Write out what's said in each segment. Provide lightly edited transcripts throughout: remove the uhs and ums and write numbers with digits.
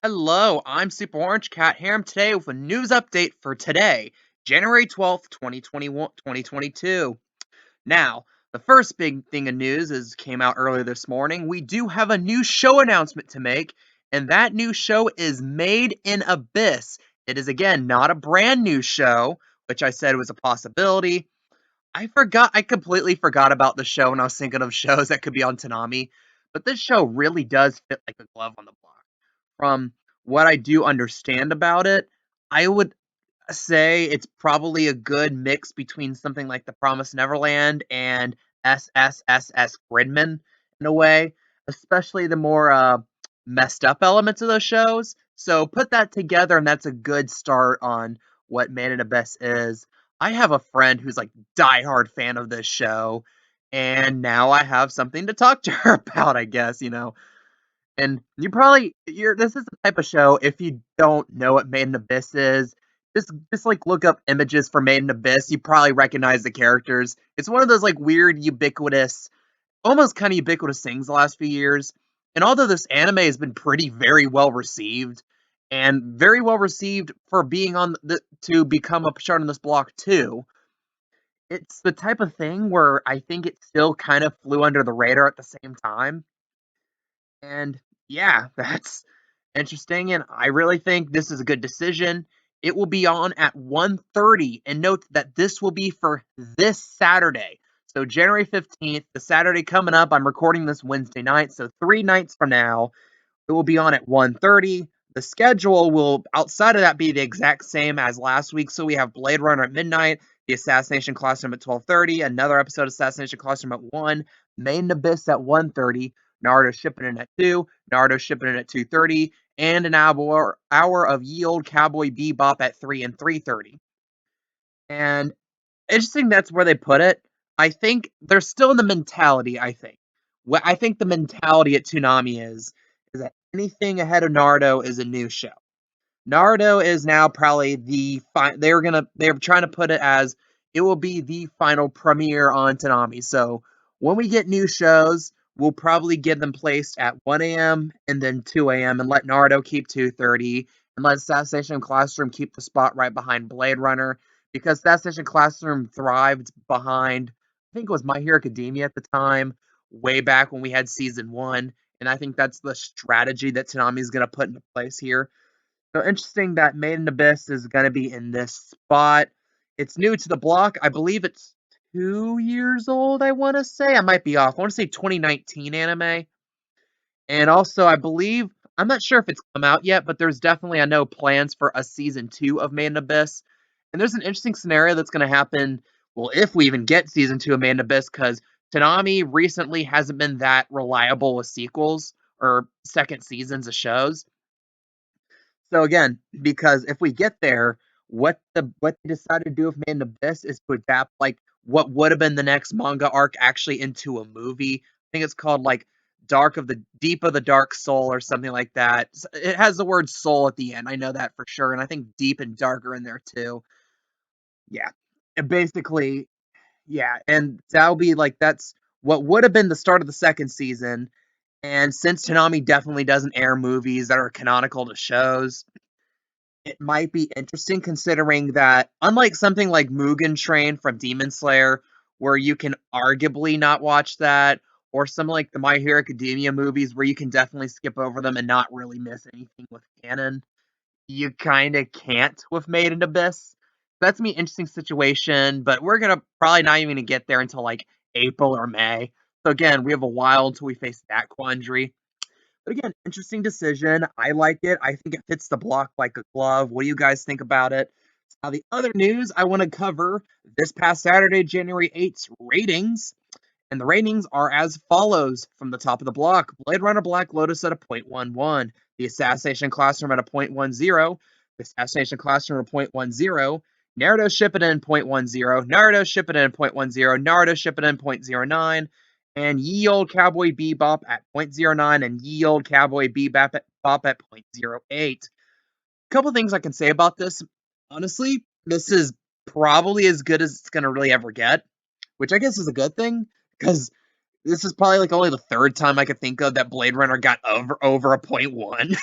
Hello, I'm Super Orange Cat here today with a news update for today, January 12th, 2021, 2022. Now, the first big thing of news is came out earlier this morning. We do have a new show announcement to make, and that new show is Made in Abyss. It is again not a brand new show, which I said was a possibility. I completely forgot about the show when I was thinking of shows that could be on Toonami, but this show really does fit like a glove on the block. From what I do understand about it, I would say it's probably a good mix between something like The Promised Neverland and SSSS Gridman in a way, especially the more messed up elements of those shows. So put that together, and that's a good start on what Man in Abyss is. I have a friend who's like diehard fan of this show, and now I have something to talk to her about, I guess. And you're this is the type of show, if you don't know what Made in Abyss is, just like look up images for Made in Abyss, you probably recognize the characters. It's one of those like weird, ubiquitous, almost kind of ubiquitous things the last few years. And although this anime has been pretty very well received, and very well received for being on the to become a shard on this block too, it's the type of thing where I think it still kind of flew under the radar at the same time. And yeah, that's interesting, and I really think this is a good decision. It will be on at 1:30, and note that this will be for this Saturday. So January 15th, the Saturday coming up. I'm recording this Wednesday night, so 3 nights from now, it will be on at 1:30. The schedule will, outside of that, be the exact same as last week. So we have Blade Runner at midnight, the Assassination Classroom at 12:30, another episode of Assassination Classroom at 1, Main Abyss at 1:30, Naruto Shippuden at 2, Naruto Shippuden at 2:30, and an hour of Ye Olde Cowboy Bebop at 3 and 3:30. And interesting that's where they put it. I think they're still in the mentality, I think. What I think the mentality at Toonami is that anything ahead of Naruto is a new show. Naruto is now probably they're trying to put it as it will be the final premiere on Toonami. So when we get new shows, we'll probably get them placed at 1 a.m. and then 2 a.m. and let Naruto keep 2:30 and let Assassination Classroom keep the spot right behind Blade Runner because Assassination Classroom thrived behind I think it was My Hero Academia at the time, way back when we had season 1, and I think that's the strategy that Toonami is going to put into place here. So interesting that Made in Abyss is going to be in this spot. It's new to the block. I believe it's 2 years old, I want to say. I might be off. I want to say 2019 anime. And also, I believe, I'm not sure if it's come out yet, but there's definitely, I know, plans for a season 2 of Made in Abyss. And there's an interesting scenario that's going to happen, well, if we even get season 2 of Made in Abyss, because Toonami recently hasn't been that reliable with sequels or second seasons of shows. So again, because if we get there, what they decided to do with Made in Abyss is to adapt like what would have been the next manga arc actually into a movie. I think it's called like Deep of the Dark Soul or something like that. It has the word soul at the end. I know that for sure, and I think deep and dark are in there too. Yeah, and basically, yeah, and that'll be like that's what would have been the start of the second season. And since Toonami definitely doesn't air movies that are canonical to shows, it might be interesting considering that unlike something like Mugen Train from Demon Slayer, where you can arguably not watch that, or some like the My Hero Academia movies where you can definitely skip over them and not really miss anything with canon, you kind of can't with Made in Abyss. That's gonna be an interesting situation, but we're gonna probably not even gonna get there until like April or May. So again, we have a while until we face that quandary. But again, interesting decision. I like it. I think it fits the block like a glove. What do you guys think about it? Now, the other news I want to cover this past Saturday, January 8th, ratings. And the ratings are as follows from the top of the block: Blade Runner Black Lotus at a 0.11, The Assassination Classroom at a 0.10, The Assassination Classroom at a 0.10, Naruto Shippuden 0.10, Naruto Shippuden 0.10, Naruto Shippuden 0.09, and Ye Olde Cowboy Bebop at 0.09, and Ye Olde Cowboy Bebop at 0.08. Couple things I can say about this. Honestly, this is probably as good as it's going to really ever get, which I guess is a good thing because this is probably like only the third time I could think of that Blade Runner got over a point 0.1.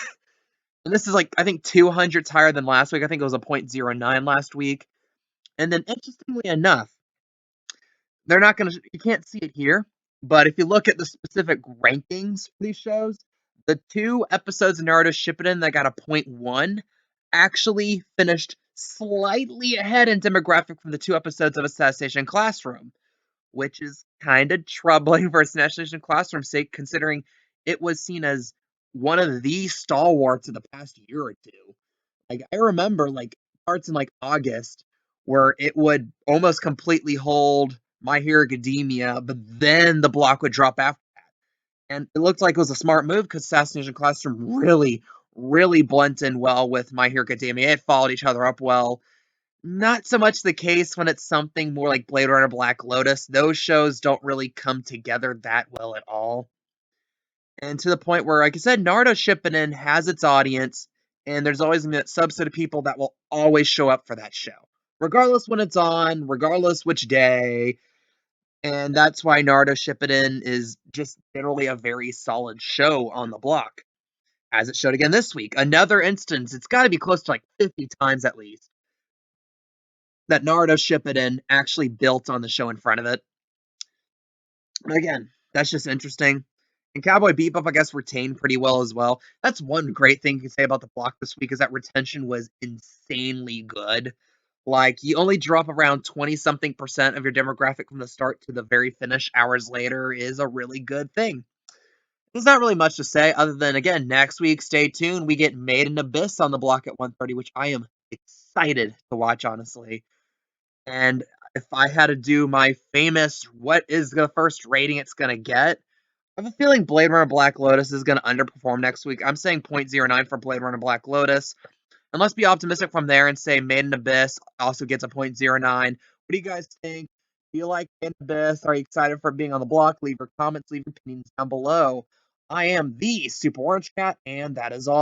And this is like, I think 200s higher than last week. I think it was a .09 last week. And then interestingly enough, they're not going to, you can't see it here, but if you look at the specific rankings for these shows, the 2 episodes of Naruto Shippuden that got a .1 actually finished slightly ahead in demographic from the 2 episodes of Assassination Classroom, which is kind of troubling for Assassination Classroom's sake, considering it was seen as one of the stalwarts of the past year or two. Like, I remember, like, parts in, like, August where it would almost completely hold My Hero Academia, but then the block would drop after that. And it looked like it was a smart move because Assassination Classroom really, really blends in well with My Hero Academia. It followed each other up well. Not so much the case when it's something more like Blade Runner Black Lotus. Those shows don't really come together that well at all. And to the point where, like I said, Naruto Shippuden has its audience, and there's always gonna be that subset of people that will always show up for that show, regardless when it's on, regardless which day. And that's why Naruto Shippuden is just generally a very solid show on the block, as it showed again this week. Another instance, it's got to be close to like 50 times at least, that Naruto Shippuden actually built on the show in front of it. Again, that's just interesting. And Cowboy Bebop, I guess, retained pretty well as well. That's one great thing you can say about the block this week is that retention was insanely good. Like, you only drop around 20 something percent of your demographic from the start to the very finish hours later is a really good thing. There's not really much to say other than, again, next week, stay tuned. We get Made in Abyss on the block at 1:30, which I am excited to watch, honestly. And if I had to do my famous, what is the first rating it's going to get? I have a feeling Blade Runner Black Lotus is going to underperform next week. I'm saying .09 for Blade Runner Black Lotus. And let's be optimistic from there and say Made in Abyss also gets a .09. What do you guys think? Do you like Made in Abyss? Are you excited for being on the block? Leave your comments, leave your opinions down below. I am the Super Orange Cat, and that is all.